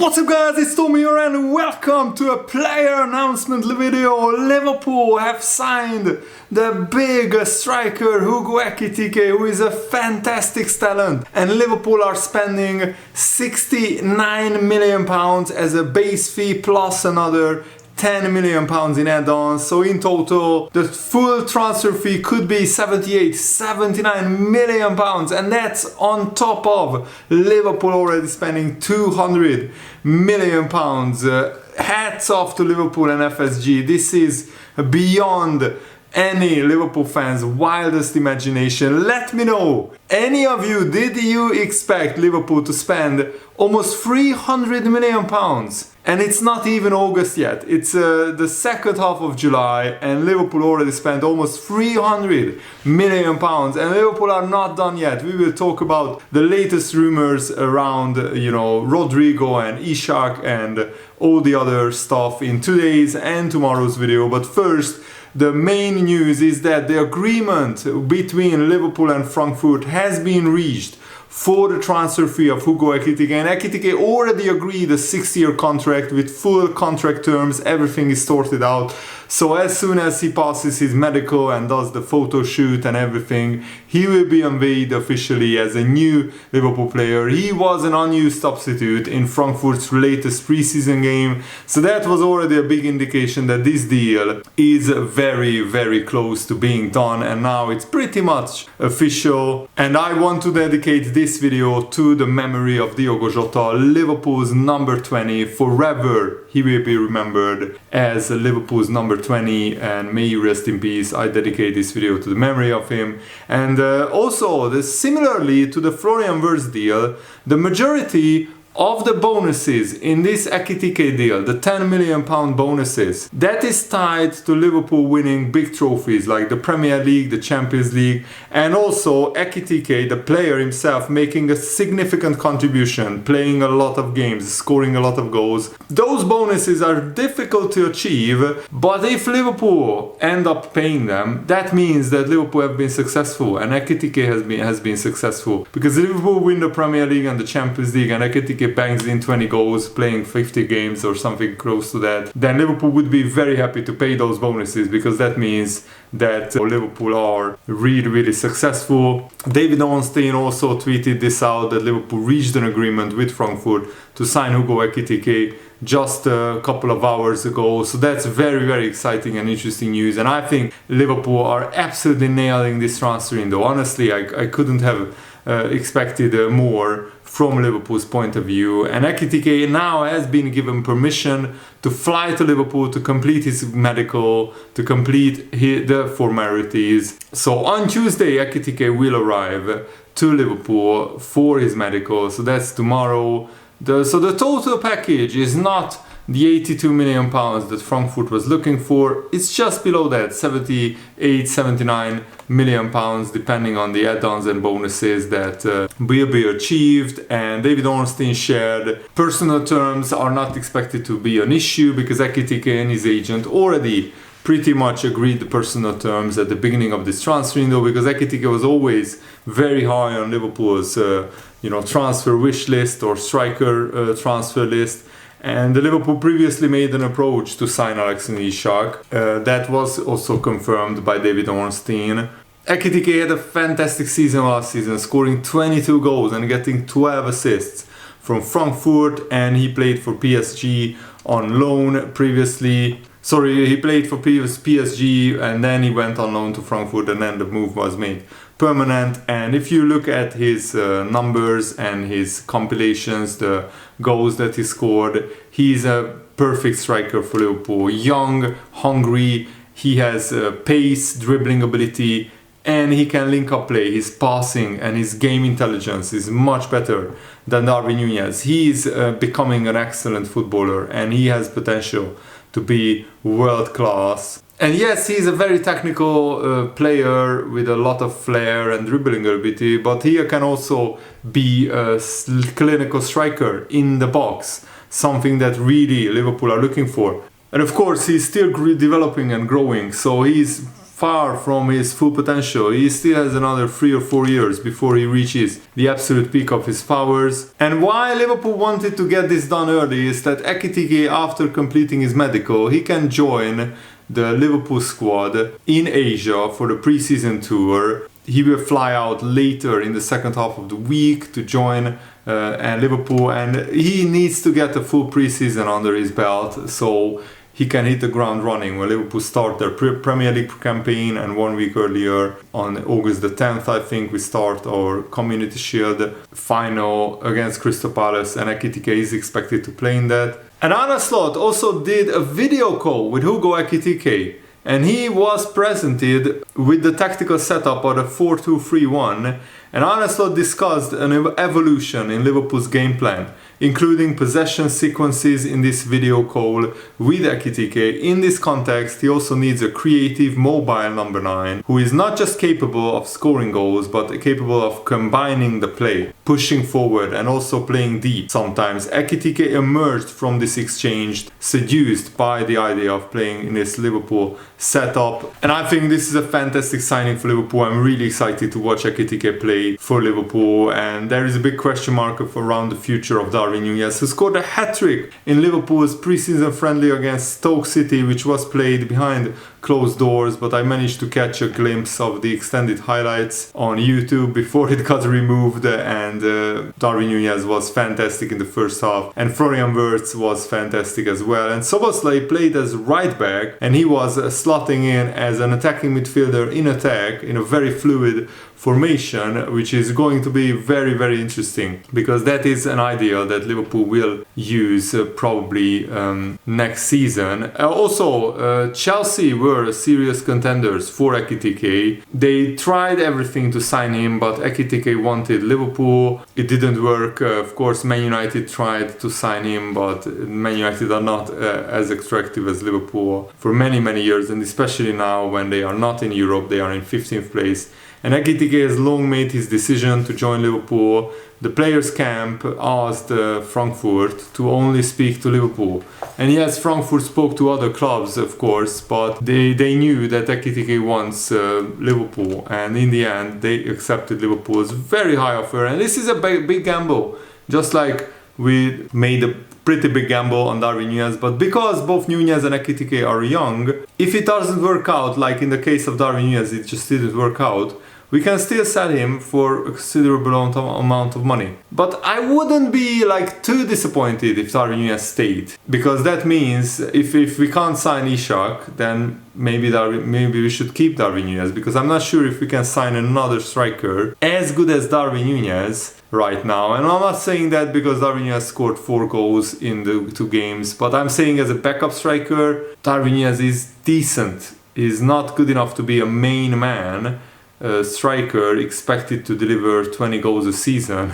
What's up guys, it's Tommy here and welcome to a player announcement video. Liverpool have signed the big striker Hugo Ekitike, who is a fantastic talent, and Liverpool are spending £69 million as a base fee plus another £10 million in add-ons. So in total the full transfer fee could be 79 million pounds, and that's on top of Liverpool already spending £200 million. Hats off to Liverpool and FSG. This is beyond any Liverpool fans' wildest imagination. Let me know, any of you, did you expect Liverpool to spend almost £300 million? And it's not even August yet, it's the second half of July, and Liverpool already spent almost £300 million, and Liverpool are not done yet. We will talk about the latest rumors around, Rodrigo and Isak and all the other stuff in today's and tomorrow's video. But first, the main news is that the agreement between Liverpool and Frankfurt has been reached for the transfer fee of Hugo Ekitike, and Ekitike already agreed a 6-year contract with full contract terms. Everything is sorted out. So as soon as he passes his medical and does the photo shoot and everything, he will be unveiled officially as a new Liverpool player. He was an unused substitute in Frankfurt's latest preseason game, so that was already a big indication that this deal is very, very close to being done, and now it's pretty much official. And I want to dedicate this video to the memory of Diogo Jota, Liverpool's number 20. Forever he will be remembered as Liverpool's number 20, and may he rest in peace. I dedicate this video to the memory of him. And also, similarly to the Florian Wirtz deal, the majority of the bonuses in this Ekitike deal, the £10 million bonuses, that is tied to Liverpool winning big trophies like the Premier League, the Champions League, and also Ekitike, the player himself, making a significant contribution, playing a lot of games, scoring a lot of goals. Those bonuses are difficult to achieve, but if Liverpool end up paying them, that means that Liverpool have been successful and Ekitike has been successful, because Liverpool win the Premier League and the Champions League and Ekitike bangs in 20 goals playing 50 games or something close to that, then Liverpool would be very happy to pay those bonuses, because that means that Liverpool are really successful. David Ornstein also tweeted this out, that Liverpool reached an agreement with Frankfurt to sign Hugo Ekitike just a couple of hours ago. So that's very exciting and interesting news, and I think Liverpool are absolutely nailing this transfer window. Honestly, I couldn't have expected more from Liverpool's point of view. And Ekitike now has been given permission to fly to Liverpool to complete his medical, to complete the formalities. So on Tuesday, Ekitike will arrive to Liverpool for his medical, so that's tomorrow. So the total package is not the £82 million that Frankfurt was looking for. It's just below that, 79 million pounds, depending on the add-ons and bonuses that will be achieved. And David Ornstein shared personal terms are not expected to be an issue, because Ekitike and his agent already pretty much agreed the personal terms at the beginning of this transfer window, because Ekitike was always very high on Liverpool's transfer wish list or striker transfer list. And the Liverpool previously made an approach to sign Alexander Isak. That was also confirmed by David Ornstein. Ekitike had a fantastic season last season, scoring 22 goals and getting 12 assists from Frankfurt, and he played for PSG on loan previously. He played for PSG and then he went on loan to Frankfurt, and then the move was made permanent. And if you look at his numbers and his compilations, the goals that he scored, he's a perfect striker for Liverpool. Young, hungry, he has pace, dribbling ability, and he can link up play. His passing and his game intelligence is much better than Darwin Núñez. He's becoming an excellent footballer, and he has potential to be world class. And yes, he's a very technical player with a lot of flair and dribbling ability, but he can also be a clinical striker in the box, something that really Liverpool are looking for. And of course, he's still developing and growing, so he's far from his full potential. He still has another 3 or 4 years before he reaches the absolute peak of his powers. And why Liverpool wanted to get this done early is that Ekitike, after completing his medical, he can join the Liverpool squad in Asia for the pre-season tour. He will fly out later in the second half of the week to join Liverpool, and he needs to get a full pre-season under his belt so he can hit the ground running when Liverpool start their Premier League campaign. And 1 week earlier, on August the 10th, I think, we start our Community Shield final against Crystal Palace, and Ekitike is expected to play in that. And Arne Slot also did a video call with Hugo Ekitike, and he was presented with the tactical setup of the 4-2-3-1, and Arne Slot discussed an evolution in Liverpool's game plan, including possession sequences in this video call with Ekitike. In this context, he also needs a creative, mobile number 9 who is not just capable of scoring goals, but capable of combining the play, pushing forward and also playing deep. Sometimes Ekitike emerged from this exchange seduced by the idea of playing in this Liverpool setup, and I think this is a fantastic signing for Liverpool. I'm really excited to watch Ekitike play for Liverpool, and there is a big question mark around the future of Darwin Núñez, who scored a hat-trick in Liverpool's pre-season friendly against Stoke City, which was played behind closed doors, but I managed to catch a glimpse of the extended highlights on YouTube before it got removed, and Darwin Núñez was fantastic in the first half, and Florian Wirtz was fantastic as well, and Szoboszlai played as right back, and he was slotting in as an attacking midfielder in attack in a very fluid formation, which is going to be very, very interesting, because that is an idea that Liverpool will use probably next season. Also, Chelsea were serious contenders for Ekitike. They tried everything to sign him, but Ekitike wanted Liverpool. It didn't work. Of course, Man United tried to sign him, but Man United are not as attractive as Liverpool for many, many years, and especially now when they are not in Europe, they are in 15th place. And Ekitike has long made his decision to join Liverpool. The players' camp asked Frankfurt to only speak to Liverpool. And yes, Frankfurt spoke to other clubs, of course, but they knew that Ekitike wants Liverpool. And in the end, they accepted Liverpool's very high offer. And this is a big gamble, just like we made a pretty big gamble on Darwin Núñez, but because both Núñez and Ekitike are young, if it doesn't work out, like in the case of Darwin Núñez, it just didn't work out, we can still sell him for a considerable amount of money. But I wouldn't be like too disappointed if Darwin Núñez stayed, because that means if we can't sign Isak, then maybe we should keep Darwin Núñez, because I'm not sure if we can sign another striker as good as Darwin Núñez right now. And I'm not saying that because Darwin Núñez scored 4 goals in the 2 games, but I'm saying as a backup striker, Darwin Núñez is decent. He's not good enough to be a main man striker expected to deliver 20 goals a season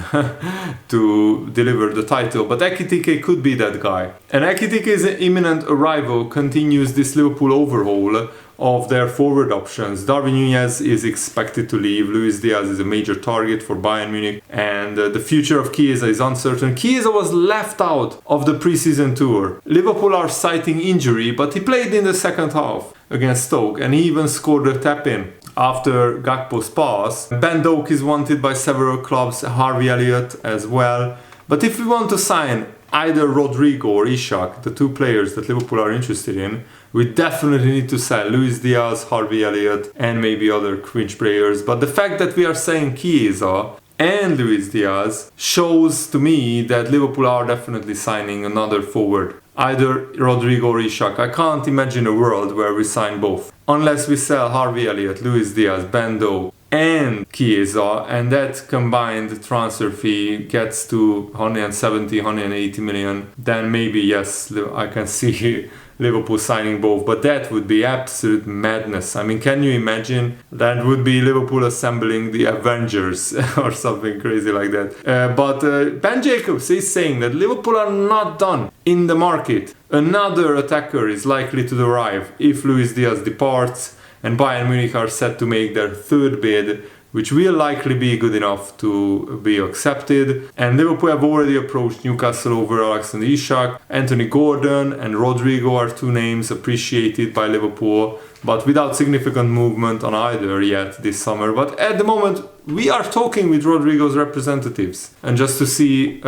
to deliver the title, but Ekitike could be that guy. And Ekitike's imminent arrival continues this Liverpool overhaul of their forward options. Darwin Núñez is expected to leave, Luis Diaz is a major target for Bayern Munich, and the future of Chiesa is uncertain. Chiesa was left out of the pre-season tour. Liverpool are citing injury, but he played in the second half against Stoke, and he even scored a tap-in after Gakpo's pass. Ben Doak is wanted by several clubs, Harvey Elliott as well. But if we want to sign either Rodrigo or Isak, the 2 players that Liverpool are interested in, we definitely need to sell Luis Diaz, Harvey Elliott, and maybe other cringe players. But the fact that we are saying Chiesa and Luis Diaz shows to me that Liverpool are definitely signing another forward, either Rodrigo or Isak. I can't imagine a world where we sign both, unless we sell Harvey Elliott, Luis Diaz, Ben Doak and Chiesa, and that combined transfer fee gets to 170, 180 million. Then maybe yes, I can see Liverpool signing both, but that would be absolute madness. I mean, can you imagine? That would be Liverpool assembling the Avengers or something crazy like that. But Ben Jacobs is saying that Liverpool are not done in the market. Another attacker is likely to arrive if Luis Diaz departs, and Bayern Munich are set to make their 3rd bid which will likely be good enough to be accepted. And Liverpool have already approached Newcastle over Alexander Isak. Anthony Gordon and Rodrigo are two names appreciated by Liverpool, but without significant movement on either yet this summer. But at the moment, we are talking with Rodrigo's representatives, and just to see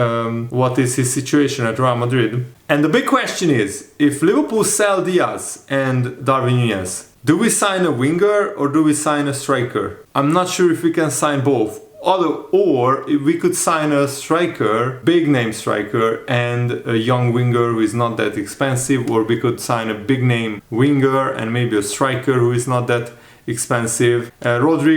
what is his situation at Real Madrid. And the big question is, if Liverpool sell Diaz and Darwin Núñez, do we sign a winger or do we sign a striker? I'm not sure if we can sign both. Or if we could sign a striker, big name striker, and a young winger who is not that expensive, or we could sign a big name winger and maybe a striker who is not that expensive. Rodra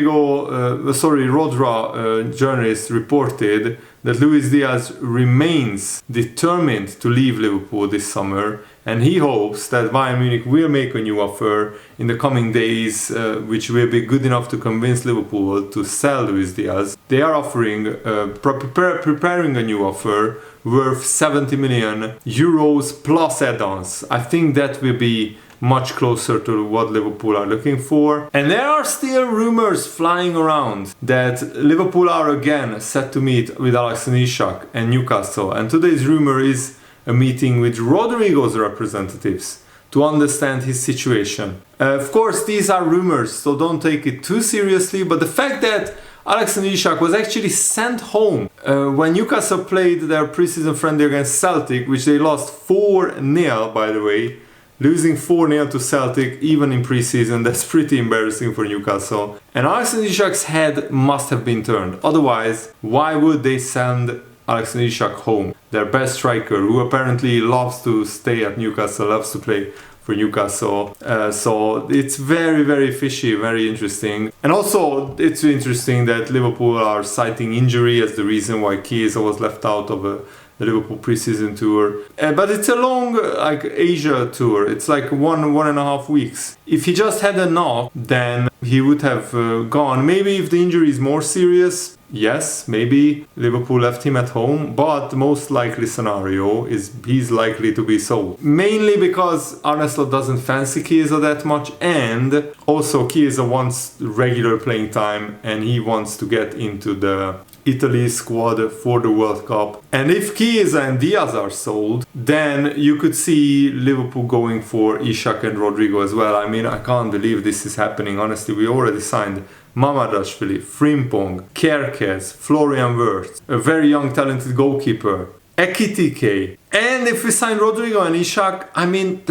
journalist reported that Luis Diaz remains determined to leave Liverpool this summer, and he hopes that Bayern Munich will make a new offer in the coming days, which will be good enough to convince Liverpool to sell Luis Diaz. They are offering, preparing a new offer worth 70 million euros plus add-ons. I think that will be much closer to what Liverpool are looking for. And there are still rumors flying around that Liverpool are again set to meet with Alexander Isak and Newcastle. And today's rumor is a meeting with Rodrigo's representatives to understand his situation. Of course, these are rumors, so don't take it too seriously, but the fact that Alexander Isak was actually sent home when Newcastle played their preseason friendly against Celtic, which they lost 4-0, by the way. Losing 4-0 to Celtic, even in preseason, that's pretty embarrassing for Newcastle. And Alexander Isak's head must have been turned. Otherwise, why would they send Alexander Isak home? Their best striker, who apparently loves to stay at Newcastle, loves to play for Newcastle. So it's very, very fishy, very interesting. And also, it's interesting that Liverpool are citing injury as the reason why Chiesa was left out of the Liverpool preseason tour. But it's a long Asia tour. It's like 1.5 weeks. If he just had a knock, then he would have gone. Maybe if the injury is more serious, yes, maybe Liverpool left him at home, but the most likely scenario is he's likely to be sold. Mainly because Arne Slot doesn't fancy Chiesa that much, and also Chiesa wants regular playing time and he wants to get into the Italy squad for the World Cup. And if Chiesa and Diaz are sold, then you could see Liverpool going for Isak and Rodrigo as well. I mean, I can't believe this is happening. Honestly, we already signed Mamardashvili, Frimpong, Kerkez, Florian Wirtz, a very young talented goalkeeper, Ekitike. And if we sign Rodrigo and Isak, I mean,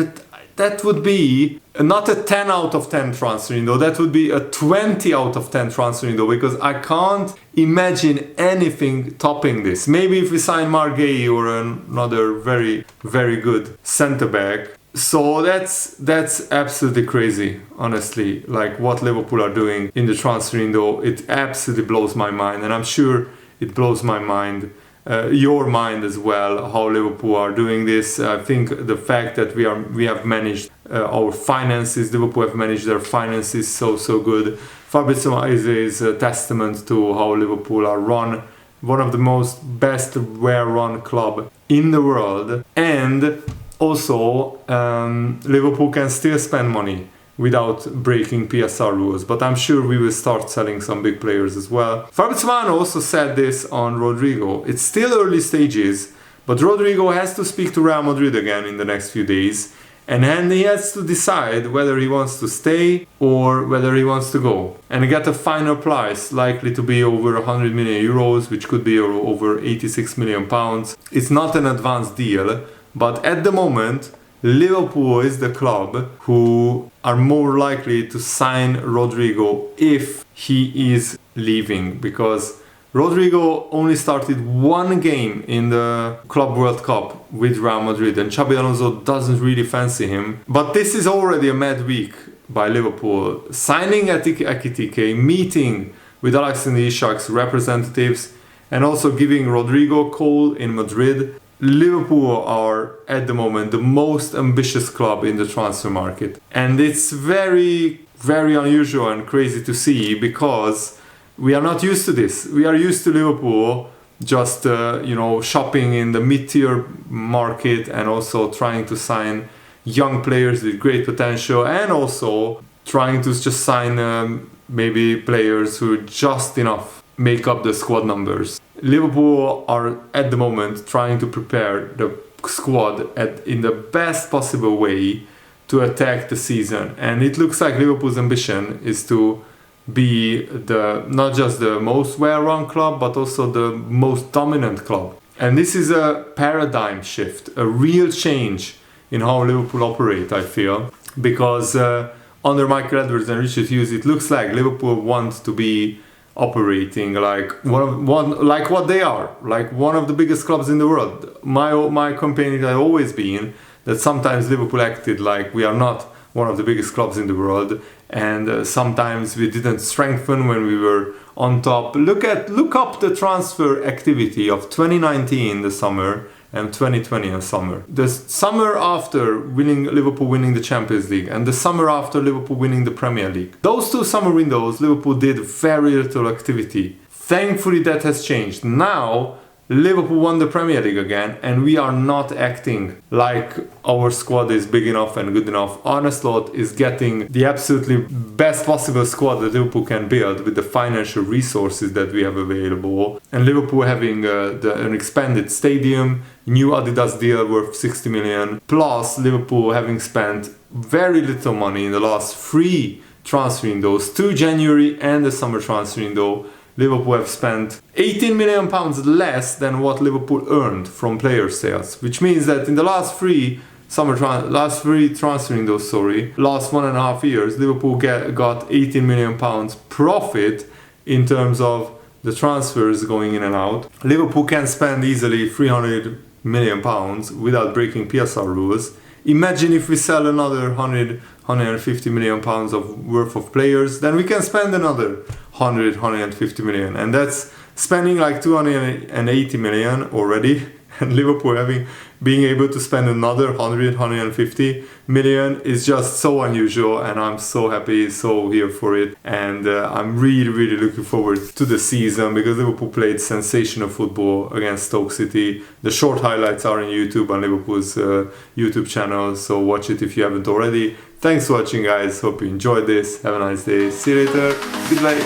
that would be not a 10 out of 10 transfer window, that would be a 20 out of 10 transfer window, because I can't imagine anything topping this. Maybe if we sign Margay or another very, very good centre-back. So that's absolutely crazy, honestly, like what Liverpool are doing in the transfer window. It absolutely blows my mind, and I'm sure it blows my mind, your mind as well, how Liverpool are doing this. I think the fact that we have managed our finances, Liverpool have managed their finances so good. Fabrizio is a testament to how Liverpool are run, one of the most best well-run club in the world. And also, Liverpool can still spend money without breaking PSR rules, but I'm sure we will start selling some big players as well. Fabrizio also said this on Rodrigo. It's still early stages, but Rodrigo has to speak to Real Madrid again in the next few days, and then he has to decide whether he wants to stay or whether he wants to go and get a final price likely to be over 100 million euros, which could be over 86 million pounds. It's not an advanced deal, but at the moment Liverpool is the club who are more likely to sign Rodrigo if he is leaving, because Rodrigo only started one game in the Club World Cup with Real Madrid, and Xabi Alonso doesn't really fancy him. But this is already a mad week by Liverpool. Signing Ekitike, meeting with Alexander Isak's representatives, and also giving Rodrigo a call in Madrid. Liverpool are at the moment the most ambitious club in the transfer market, and it's very, very unusual and crazy to see, because we are not used to this. We are used to Liverpool just shopping in the mid-tier market and also trying to sign young players with great potential, and also trying to just sign maybe players who just enough make up the squad numbers. Liverpool are at the moment trying to prepare the squad in the best possible way to attack the season, and it looks like Liverpool's ambition is to be not just the most well-run club but also the most dominant club. And this is a paradigm shift, a real change in how Liverpool operate, I feel, because under Michael Edwards and Richard Hughes, it looks like Liverpool wants to be operating like like what they are, like one of the biggest clubs in the world. My campaign has always been that sometimes Liverpool acted like we are not one of the biggest clubs in the world, and sometimes we didn't strengthen when we were on top. Look up the transfer activity of 2019 the summer and 2020 the summer. The summer after Liverpool winning the Champions League and the summer after Liverpool winning the Premier League. Those two summer windows, Liverpool did very little activity. Thankfully that has changed. Now Liverpool won the Premier League again, and we are not acting like our squad is big enough and good enough. Arne Slot is getting the absolutely best possible squad that Liverpool can build with the financial resources that we have available. And Liverpool having an expanded stadium, new Adidas deal worth 60 million, plus Liverpool having spent very little money in the last 3 transfer windows, 2 January and the summer transfer window. Liverpool have spent 18 million pounds less than what Liverpool earned from player sales, which means that in the last 3 transfer windows, last 1.5 years, Liverpool got 18 million pounds profit in terms of the transfers going in and out. Liverpool can spend easily 300 million pounds without breaking PSR rules. Imagine if we sell another 150 million pounds worth of players, then we can spend another 150 million, and that's spending like 280 million already. And Liverpool being able to spend another 150 million is just so unusual, and I'm so happy, so here for it. And I'm really looking forward to the season, because Liverpool played sensational football against Stoke City. The short highlights are on YouTube, on Liverpool's YouTube channel, so watch it if you haven't already. Thanks for watching, guys. Hope you enjoyed this. Have a nice day. See you later. Goodbye.